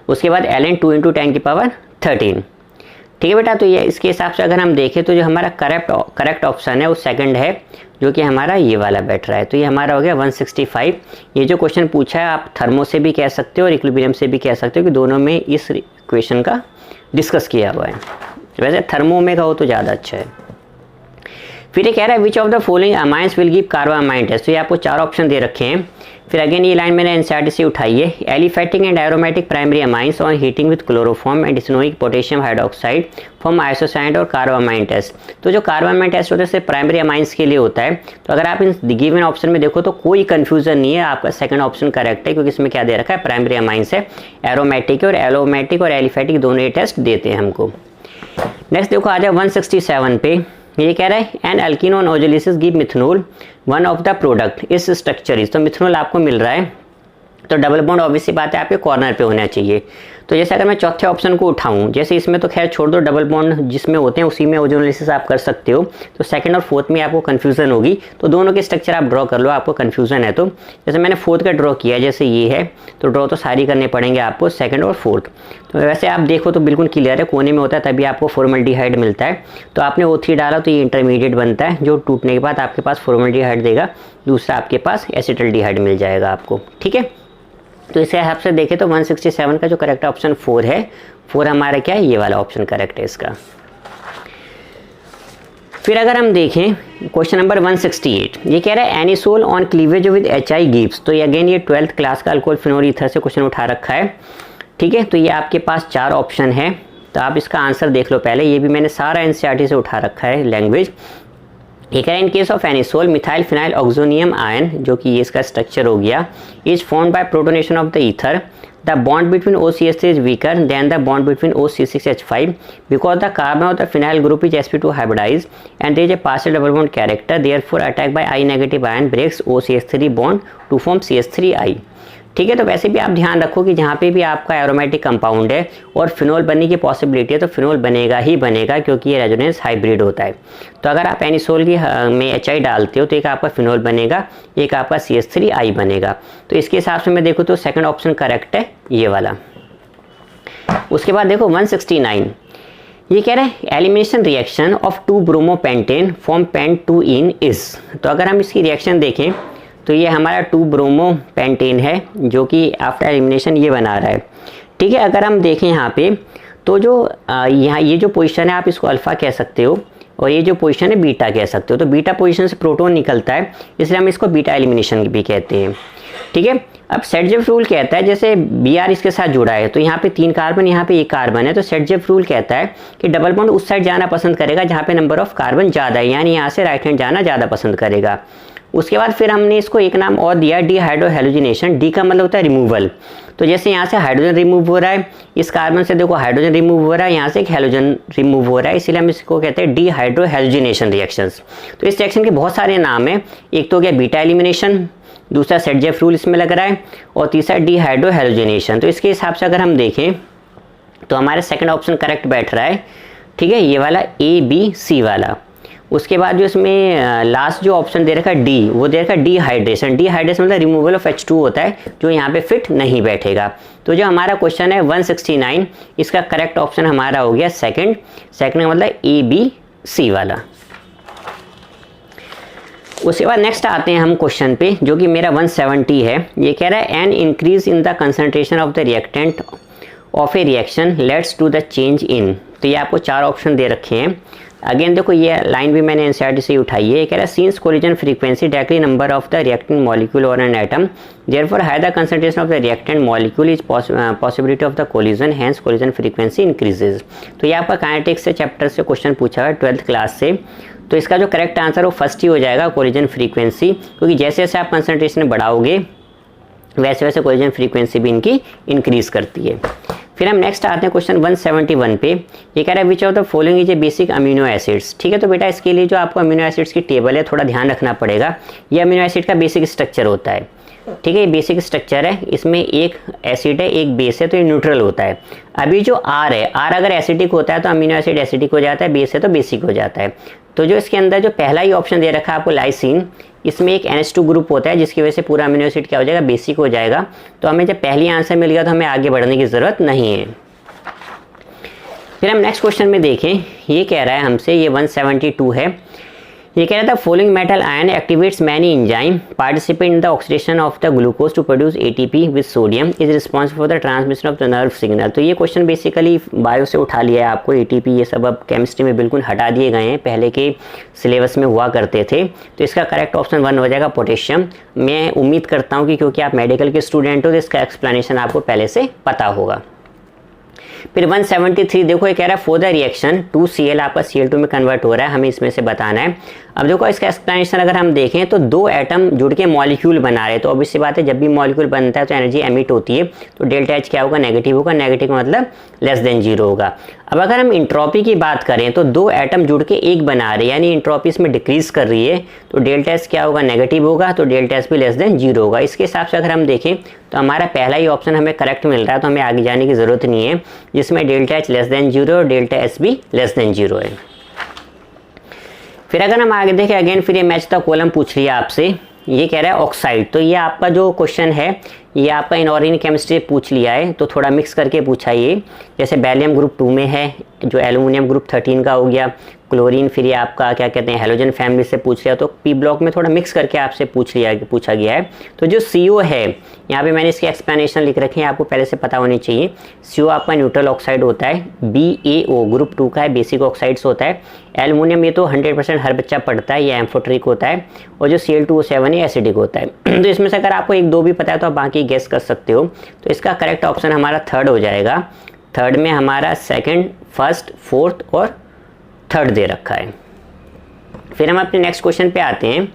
उसके बाद ln 2 × 10⁻13। ठीक है बेटा, तो ये इसके हिसाब से अगर हम देखें तो जो हमारा करेक्ट ऑप्शन है वो सेकंड है, जो कि हमारा ये वाला बैठ रहा है। तो ये हमारा हो गया 165। ये जो क्वेश्चन पूछा है आप थर्मो से भी कह सकते हो और इक्विलिब्रियम से भी कह सकते हो कि दोनों में इस इक्वेशन का डिस्कस किया हुआ है। वैसे थर्मो में का हो तो ज़्यादा अच्छा है। फिर ये कह रहा है which of the following amines will give carbylamine test. तो ये आपको 4 ऑप्शन दे रखे हैं। फिर अगेन ये लाइन मैंने एनसीईआरटी से उठाई है। Aliphatic and aromatic primary amines on heating with chloroform and स्नोइक पोटेशियम हाइड्रोक्साइड फॉर्म आइसोसाइड और कार्बोअमाइन टेस्ट। तो जो कार्बोअमाइन टेस्ट होता है सिर्फ प्राइमरी अमाइंस के लिए होता है। तो अगर आप इन गिवन ऑप्शन में देखो तो कोई कंफ्यूजन नहीं है, आपका सेकंड ऑप्शन करेक्ट है, क्योंकि इसमें क्या दे रखा है, प्राइमरी अमाइंस है। एरोमेटिक और एलोमेटिक और एलिफेटिक दोनों ये टेस्ट देते हैं हमको। नेक्स्ट देखो आ जाए 167 पे। ये कह रहा है an alkene on ozonolysis give methanal one of the product is structure is. तो मिथनॉल आपको मिल रहा है, तो डबल बॉन्ड ऑब्वियसली बात है आपके कॉर्नर पे होना चाहिए। तो जैसे अगर मैं चौथे ऑप्शन को उठाऊं, जैसे इसमें तो खैर छोड़ दो, डबल बॉन्ड जिसमें होते हैं उसी में ओजोलिसिस आप कर सकते हो। तो सेकंड और फोर्थ में आपको कंफ्यूजन होगी, तो दोनों के स्ट्रक्चर आप ड्रॉ कर लो, आपको कंफ्यूजन है तो। जैसे मैंने फोर्थ का ड्रॉ किया, जैसे ये है, तो ड्रॉ तो सारी करने पड़ेंगे आपको, सेकंड और फोर्थ। तो वैसे आप देखो तो बिल्कुल क्लियर है, कोने में होता है तभी आपको फॉर्मल्डिहाइड मिलता है। तो आपने O3 डाला तो ये इंटरमीडिएट बनता है, जो टूटने के बाद आपके पास फॉर्मल्डिहाइड देगा, दूसरा आपके पास एसिटल्डिहाइड मिल जाएगा आपको, ठीक है। तो इस हिसाब से देखें तो 167 का जो करेक्ट ऑप्शन 4 है, 4 हमारा क्या है, ये वाला ऑप्शन करेक्ट है इसका। फिर अगर हम देखें क्वेश्चन नंबर 168, ये कह रहा है anisole on cleavage with HI gives. तो ये अगेन ये 12th क्लास का अल्कोहल फिनोल ईथर से क्वेश्चन उठा रखा है, ठीक है। तो ये आपके पास 4 ऑप्शन है, तो आप इसका आंसर देख लो पहले। ये भी मैंने सारा एनसीईआरटी से उठा रखा है लैंग्वेज। एक है in case of anisole methyl phenyl oxonium ion, जो कि ये इसका स्ट्रक्चर हो गया, is formed by protonation of the ether. The bond between OCH3 is weaker than the bond between OC6H5 because the carbon of the phenyl group is sp2 hybridize and there is a partial double bond character, therefore attack by I negative ion breaks OCH3 bond to form CH3I, ठीक है। तो वैसे भी आप ध्यान रखो कि जहाँ पे भी आपका एरोमेटिक कंपाउंड है और फिनोल बनने की पॉसिबिलिटी है, तो फिनोल बनेगा ही बनेगा, क्योंकि ये रेजोनेंस हाइब्रिड होता है। तो अगर आप एनिसोल की में HI डालते हो तो एक आपका फिनोल बनेगा, एक आपका CH3I बनेगा। तो इसके हिसाब से मैं देखूँ तो सेकंड ऑप्शन करेक्ट है, ये वाला। उसके बाद देखो 169, ये कह रहा है elimination reaction of 2 bromopentane form पेंट2 इन इज। तो अगर हम इसकी रिएक्शन देखें तो ये हमारा 2 ब्रोमोपेंटेन है, जो कि आफ्टर एलिमिनेशन ये बना रहा है, ठीक है। अगर हम देखें यहाँ पे तो जो यहाँ ये जो पोजीशन है आप इसको अल्फा कह सकते हो, और ये जो पोजीशन है बीटा कह सकते हो। तो बीटा पोजीशन से प्रोटॉन निकलता है, इसलिए हम इसको बीटा एलिमिनेशन भी कहते हैं, ठीक है। अब सेटजेफ रूल कहता है, जैसे Br इसके साथ जुड़ा है, तो यहाँ पे 3 कार्बन, यहाँ पे 1 कार्बन है, तो सेटजेफ रूल कहता है कि डबल बॉन्ड उस साइड जाना पसंद करेगा जहाँ पे नंबर ऑफ कार्बन ज़्यादा है, यानी यहाँ से राइट हैंड जाना ज़्यादा पसंद करेगा। उसके बाद फिर हमने इसको एक नाम और दिया, डिहाइड्रोहेलोजिनेशन। डी का मतलब होता है रिमूवल। तो जैसे यहाँ से हाइड्रोजन रिमूव हो रहा है, इस कार्बन से देखो हाइड्रोजन रिमूव हो रहा है, यहाँ से एक हेलोजन रिमूव हो रहा है, इसीलिए हम इसको कहते हैं डिहाइड्रोहेलोजिनेशन रिएक्शंस। तो इस रिएक्शन के बहुत सारे नाम हैं, एक तो हो गया बीटा एलिमिनेशन, दूसरा सेटजेफ रूल इसमें लग रहा है, और तीसरा डिहाइड्रोहेलोजिनेशन। तो इसके हिसाब से अगर हम देखें तो हमारा सेकंड ऑप्शन करेक्ट बैठ रहा है, ठीक है, ये वाला ABC वाला। उसके बाद जो इसमें लास्ट जो ऑप्शन दे रखा है डी, वो दे रखा है डिहाइड्रेशन। डिहाइड्रेशन मतलब रिमूवल ऑफ H2 होता है, जो यहाँ पे फिट नहीं बैठेगा। तो जो हमारा क्वेश्चन है 169, इसका करेक्ट ऑप्शन हमारा हो गया सेकंड का मतलब ABC वाला। उसके बाद नेक्स्ट आते हैं हम क्वेश्चन पे, जो कि मेरा 170 है। ये कह रहा है an increase in the concentration of the reactant of a reaction leads to the change in. तो ये आपको 4 ऑप्शन दे रखे हैं। अगेन देखो ये लाइन भी मैंने एनसीईआरटी से उठाई है। ये कह रहा है since collision frequency directly number of the reactant molecule और an atom, therefore higher the concentration of the reactant molecule is possibility of the collision, hence collision frequency increases. तो ये आपका काइनेटिक्स से चैप्टर से क्वेश्चन पूछा है 12th class से। तो इसका जो करेक्ट आंसर वो फर्स्ट ही हो जाएगा, कोलिजन फ्रीक्वेंसी, क्योंकि जैसे जैसे आप कंसंट्रेशन बढ़ाओगे वैसे वैसे कोलिजन फ्रीक्वेंसी भी इनकी इंक्रीज करती है। फिर हम नेक्स्ट आते हैं क्वेश्चन 171 पे। ये कह रहा है which of the following is a basic amino acids. ठीक है, तो बेटा इसके लिए जो आपको अमीनो एसिड्स की टेबल है थोड़ा ध्यान रखना पड़ेगा। ये अमीनो एसिड का बेसिक स्ट्रक्चर होता है, ठीक है, ये बेसिक स्ट्रक्चर है। इसमें एक एसिड है एक बेस है, तो ये न्यूट्रल होता है। अभी जो आर है, आर अगर एसिडिक होता है तो अमीनो एसिड एसिडिक हो जाता है, बेस है तो बेसिक हो जाता है। तो जो इसके अंदर जो पहला ही ऑप्शन दे रखा है आपको लाइसिन, इसमें एक NH2 ग्रुप होता है जिसकी वजह से पूरा अमीनो एसिड क्या हो जाएगा, बेसिक हो जाएगा। तो हमें जब पहली आंसर मिल गया तो हमें आगे बढ़ने की ज़रूरत नहीं है। फिर हम नेक्स्ट क्वेश्चन में देखें, ये कह रहा है हमसे, ये 172 है। ये कह रहा था following metal ion activates many enzyme participate in the oxidation of the glucose to produce ATP with sodium is responsible for the transmission of the nerve signal. तो ये क्वेश्चन बेसिकली बायो से उठा लिया है आपको, एटीपी ये सब अब केमिस्ट्री में बिल्कुल हटा दिए गए हैं, पहले के सिलेबस में हुआ करते थे। तो इसका करेक्ट ऑप्शन 1 हो जाएगा पोटेशियम। मैं उम्मीद करता हूँ कि क्योंकि आप मेडिकल के स्टूडेंट हो तो इसका एक्सप्लेनेशन आपको पहले से पता होगा। फिर 173 देखो, ये कह रहा है फॉर द रिएक्शन 2Cl आपका Cl2 में कन्वर्ट हो रहा है, हमें इसमें से बताना है। अब देखो इसका एक्सप्लेनेशन अगर हम देखें तो 2 एटम जुड़ के मॉलिक्यूल बना रहे हैं, तो ऑब्वियस सी बात है जब भी मॉलिक्यूल बनता है तो एनर्जी एमिट होती है, तो डेल्टा H क्या होगा, नेगेटिव होगा। नेगेटिव का मतलब लेस देन 0 होगा। अब अगर हम इंट्रोपी की बात करें तो 2 एटम जुड़ के एक बना रहे हैं, यानी इंट्रोपी इसमें डिक्रीज कर रही है, तो डेल्टा H क्या होगा, नेगेटिव होगा, तो डेल्टा H भी लेस देन 0 होगा। इसके हिसाब से अगर हम देखें तो हमारा पहला ही ऑप्शन हमें करेक्ट मिल रहा है, तो हमें आगे जाने की ज़रूरत नहीं है, जिसमें डेल्टा H लेस देन 0 और डेल्टा S भी लेस देन 0 है। फिर अगर हम आगे देखें अगेन, फिर ये मैच द कॉलम पूछ रही है आपसे, ये कह रहा है ऑक्साइड। तो ये आपका जो क्वेश्चन है ये आपका इनऑर्गेनिक केमिस्ट्री पूछ लिया है, तो थोड़ा मिक्स करके पूछा ये, जैसे बैरियम ग्रुप 2 में है, जो एल्यूमिनियम ग्रुप 13 का हो गया, क्लोरीन फिर ये आपका क्या कहते हैं हेलोजन फैमिली से पूछ लिया, तो पी ब्लॉक में थोड़ा मिक्स करके आपसे पूछा गया है। तो जो CO है यहाँ पे मैंने इसकी एक्सप्लेनेशन लिख रखी है, आपको पहले से पता होनी चाहिए। CO आपका न्यूट्रल ऑक्साइड होता है, BaO ग्रुप 2 का है, बेसिक ऑक्साइड्स होता है। एल्यूमिनियम ये तो 100% हर बच्चा पढ़ता है, ये एम्फोटेरिक होता है, और जो Cl2O7 है एसिडिक होता है। तो इसमें से अगर आपको 1-2 भी पता है तो आप बाकी गेस कर सकते हो। तो इसका करेक्ट ऑप्शन हमारा 3rd हो जाएगा। 3rd में हमारा 2nd, 1st, 4th और 3rd दे रखा है। फिर हम अपने नेक्स्ट क्वेश्चन पे आते हैं,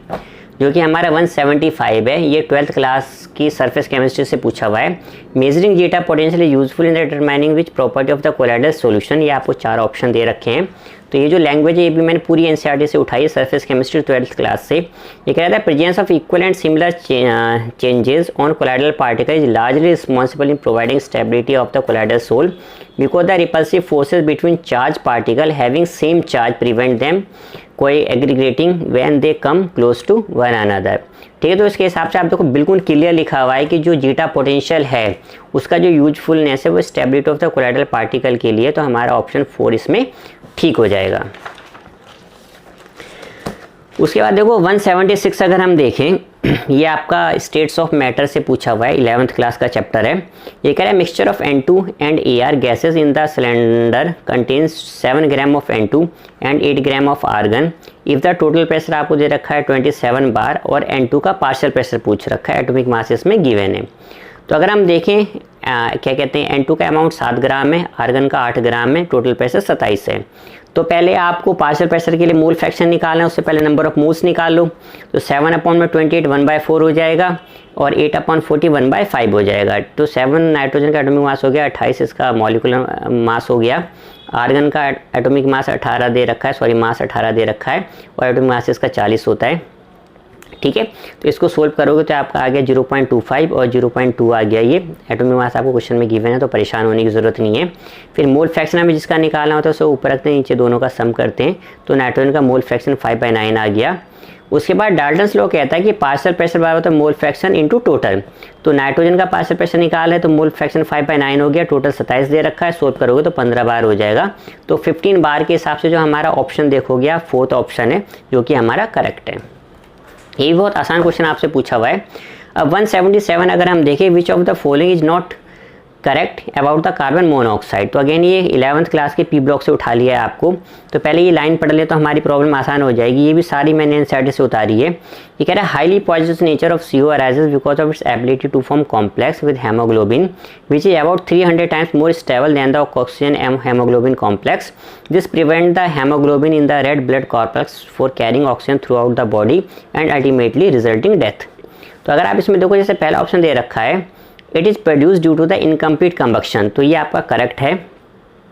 जो कि हमारा 175 है। ये 12th क्लास की सरफेस केमिस्ट्री से पूछा हुआ है। Measuring zeta potential is useful in the determining which property of the colloidal solution. ये आपको 4 ऑप्शन दे रखे हैं। तो ये जो लैंग्वेज है ये भी मैंने पूरी NCERT से उठाई है, सरफेस केमिस्ट्री 12th क्लास से। ये कह रहा है presence of equal and similar changes on colloidal particle is largely responsible in providing stability of the colloidal sol because the repulsive forces between charge particle having same charge prevent them कोई aggregating when they come close to one another. ठीक है, तो इसके हिसाब से आप देखो बिल्कुल क्लियर लिखा हुआ है कि जो जीटा पोटेंशियल है उसका जो यूजफुलनेस है वो stability of the colloidal particle के लिए, तो हमारा ऑप्शन 4 इसमें ठीक हो जाएगा। उसके बाद देखो 176 अगर हम देखें, ये आपका स्टेट्स ऑफ मैटर से पूछा हुआ है, 11th क्लास का चैप्टर है। ये कह रहा है mixture of N2 and AR gases in the cylinder contains 7 gram of N2 and 8 gram of argon if the total pressure आपको दे रखा है 27 बार और N2 का पार्शियल प्रेशर पूछ रखा है, एटॉमिक मासेस में गिवन है। तो अगर हम देखें क्या कहते हैं N2 का अमाउंट 7 ग्राम है, आर्गन का 8 ग्राम है, टोटल प्रेशर 27 है। तो पहले आपको पार्शियल प्रेशर के लिए मोल फ्रैक्शन निकालना है, उससे पहले नंबर ऑफ मोल्स निकाल लो। तो 7/28 1/4 हो जाएगा और 8/40 1/5 हो जाएगा। तो 7 नाइट्रोजन का एटॉमिक मास हो गया, 28 इसका मॉलिक्यूलर मास हो गया। आर्गन का एटॉमिक मास 18 दे रखा है, मास 18 दे रखा है और एटॉमिक मास इसका 40 होता है। ठीक है, तो इसको सोल्व करोगे तो आपका आ गया 0.25 और 0.2 आ गया। ये एटॉमिक मास आपको क्वेश्चन में गिवन है, तो परेशान होने की ज़रूरत नहीं है। फिर मोल फ्रैक्शन हमें जिसका निकालना होता है उसे ऊपर रखते हैं, नीचे दोनों का सम करते हैं, तो नाइट्रोजन का मोल फ्रैक्शन 5/9 आ गया। उसके बाद डाल्टन्स लॉ कहता है कि पार्शियल प्रेशर बराबर होता है मोल फ्रैक्शन इनटू टोटल। तो नाइट्रोजन का पार्शियल प्रेशर निकाल है तो मोल फ्रैक्शन 5/9 हो गया, टोटल 27 दे रखा है, सोल्व करोगे तो 15 बार हो जाएगा। तो 15 बार के हिसाब से जो हमारा ऑप्शन देखोगे आप 4th ऑप्शन है जो कि हमारा करेक्ट है। ये भी बहुत आसान क्वेश्चन आपसे पूछा हुआ है। अब 177 अगर हम देखें, विच of the following is not correct about the carbon monoxide. तो अगेन ये 11th क्लास के पी ब्लॉक से उठा लिया है आपको, तो पहले ये लाइन पढ़ ले तो हमारी प्रॉब्लम आसान हो जाएगी। ये भी सारी मैंने NCERT से उतारी है। ये कह रहा है highly positive nature of CO arises because of its ability to form complex with haemoglobin which is about 300 times more stable than the oxygen haemoglobin complex. This prevent the haemoglobin in the red blood corpus for carrying oxygen throughout the body and ultimately resulting death. तो अगर आप इसमें देखो, जैसे पहला option दे रखा है it is produce due to the incomplete combustion, तो ये आपका करेक्ट है,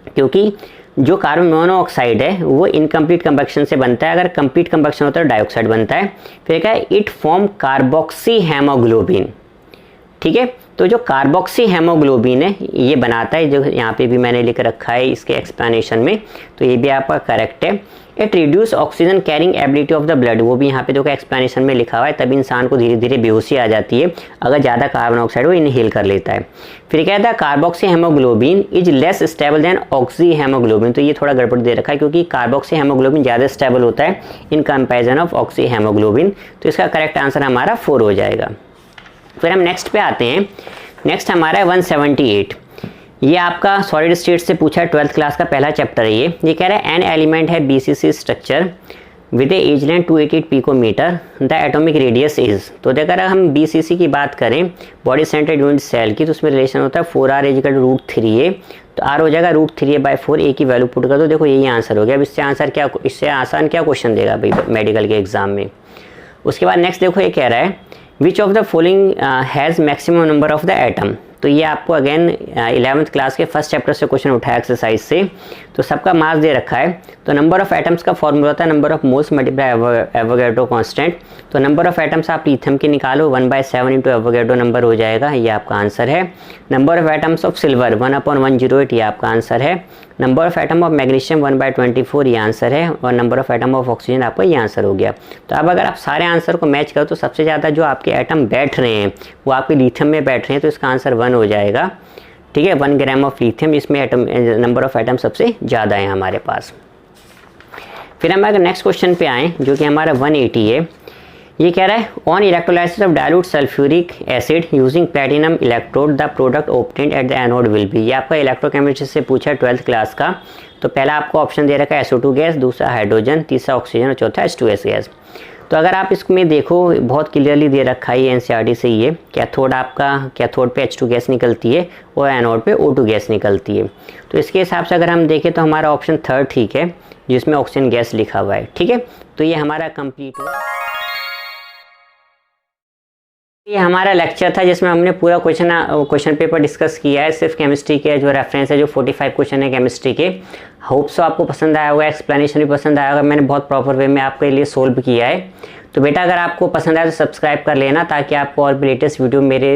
क्योंकि जो कार्बन मोनोऑक्साइड है वो इनकम्प्लीट कंबक्शन से बनता है। अगर कंप्लीट कंबक्शन होता है तो डाइऑक्साइड बनता है। फिर क्या है, इट फॉर्म कार्बोक्सी हेमोग्लोबिन। ठीक है। तो जो कार्बोक्सी हेमोग्लोबिन है ये बनाता है, जो यहाँ पे भी मैंने लिख रखा है इसके एक्सप्लेनेशन में, तो ये भी आपका करेक्ट है। It reduce oxygen carrying ability of the blood, वो भी यहाँ पे देखो एक्सप्लेनेशन में लिखा हुआ है, तभी इंसान को धीरे धीरे बेहोशी आ जाती है अगर ज़्यादा कार्बन ऑक्साइड वो इनहेल कर लेता है। फिर कहता है carboxy haemoglobin is less stable then oxy haemoglobin, तो ये थोड़ा गड़बड़ दे रखा है क्योंकि कार्बोक्सी हेमोग्लोबिन ज़्यादा स्टेबल होता है in comparison of oxy haemoglobin, तो इसका करेक्ट आंसर हमारा 4 हो जाएगा। फिर हम नेक्स्ट पे आते हैं। नेक्स्ट हमारा है 178, ये आपका सॉलिड स्टेट से पूछा है, 12th क्लास का पहला चैप्टर है ये कह रहा है एन एलिमेंट है BCC structure with a edge length 288 picometre, the atomic radius is, तो अगर हम बीसीसी की बात करें बॉडी सेंट्रेड यूनिट सेल की, तो उसमें रिलेशन होता है 4r इक्वल टू √3a, तो r हो जाएगा √3a/4, a की वैल्यू पुट कर दो, देखो यही आंसर हो गया। अब इससे आसान क्या क्वेश्चन देगा भाई मेडिकल के एग्जाम में। उसके बाद नेक्स्ट देखो ये कह रहा है which of the following has maximum number of the atom, तो ये आपको अगेन 11th क्लास के फर्स्ट चैप्टर से क्वेश्चन उठाया एक्सरसाइज से, तो सबका मास दे रखा है। तो नंबर ऑफ एटम्स का फॉर्मूला होता है number of moles multiply Avogadro constant, तो नंबर ऑफ एटम्स आप लिथियम के निकालो 1/7 इंटू एवोगैड्रो नंबर हो जाएगा, ये आपका आंसर है। Number of atoms of silver 1/108, ये आपका आंसर है। Number of atom of magnesium 1/24, ये आंसर है। और number of atom of oxygen आपका ये आंसर हो गया। तो अब अगर आप सारे आंसर को मैच करो तो सबसे ज़्यादा जो आपके एटम बैठ रहे हैं वो आपके लिथियम में बैठ रहे हैं, तो इसका आंसर 1 हो जाएगा, ठीक है। 1 ग्राम ऑफ लिथियम, इसमें एटम नंबर ऑफ एटम सबसे ज़्यादा है हमारे पास। फिर हम अगर नेक्स्ट क्वेश्चन पे आएँ जो कि हमारा 180 है, ये कह रहा है on electrolysis of dilute sulphuric acid using platinum electrode the product obtained at the anode will be, ये आपका इलेक्ट्रोकेमिस्ट्री से पूछा है 12th क्लास का। तो पहला आपको ऑप्शन दे रखा है SO2 गैस, दूसरा हाइड्रोजन, तीसरा ऑक्सीजन और चौथा H2S गैस। तो अगर आप इसमें देखो बहुत क्लियरली दे रखा है NCERT से, ये कैथोड पे H2 गैस निकलती है और एनोड पे O2 गैस निकलती है। तो इसके हिसाब से अगर हम देखें तो हमारा ऑप्शन 3 ठीक है जिसमें ऑक्सीजन गैस लिखा हुआ है, ठीक है। तो ये हमारा कंप्लीट हुआ। ये हमारा लेक्चर था जिसमें हमने पूरा क्वेश्चन पेपर डिस्कस किया है, सिर्फ केमिस्ट्री के जो रेफरेंस है, जो 45 क्वेश्चन है केमिस्ट्री के। होप सो आपको पसंद आया होगा, एक्सप्लेनेशन भी पसंद आया होगा, मैंने बहुत प्रॉपर वे में आपके लिए सोल्व किया है। तो बेटा अगर आपको पसंद आया तो सब्सक्राइब कर लेना ताकि आपको और भी लेटेस्ट वीडियो मेरे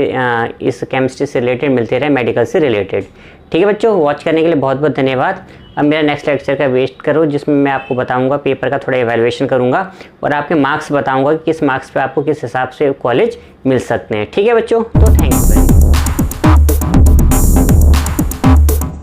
इस केमिस्ट्री से रिलेटेड मिलते रहे, मेडिकल से रिलेटेड, ठीक है बच्चों। वॉच करने के लिए बहुत बहुत धन्यवाद। अब मेरा नेक्स्ट लेक्चर का वेट करो जिसमें मैं आपको बताऊंगा, पेपर का थोड़ा एवेल्युएशन करूंगा और आपके मार्क्स बताऊंगा कि किस मार्क्स पे आपको किस हिसाब से कॉलेज मिल सकते हैं, ठीक है बच्चों। तो थैंक यू।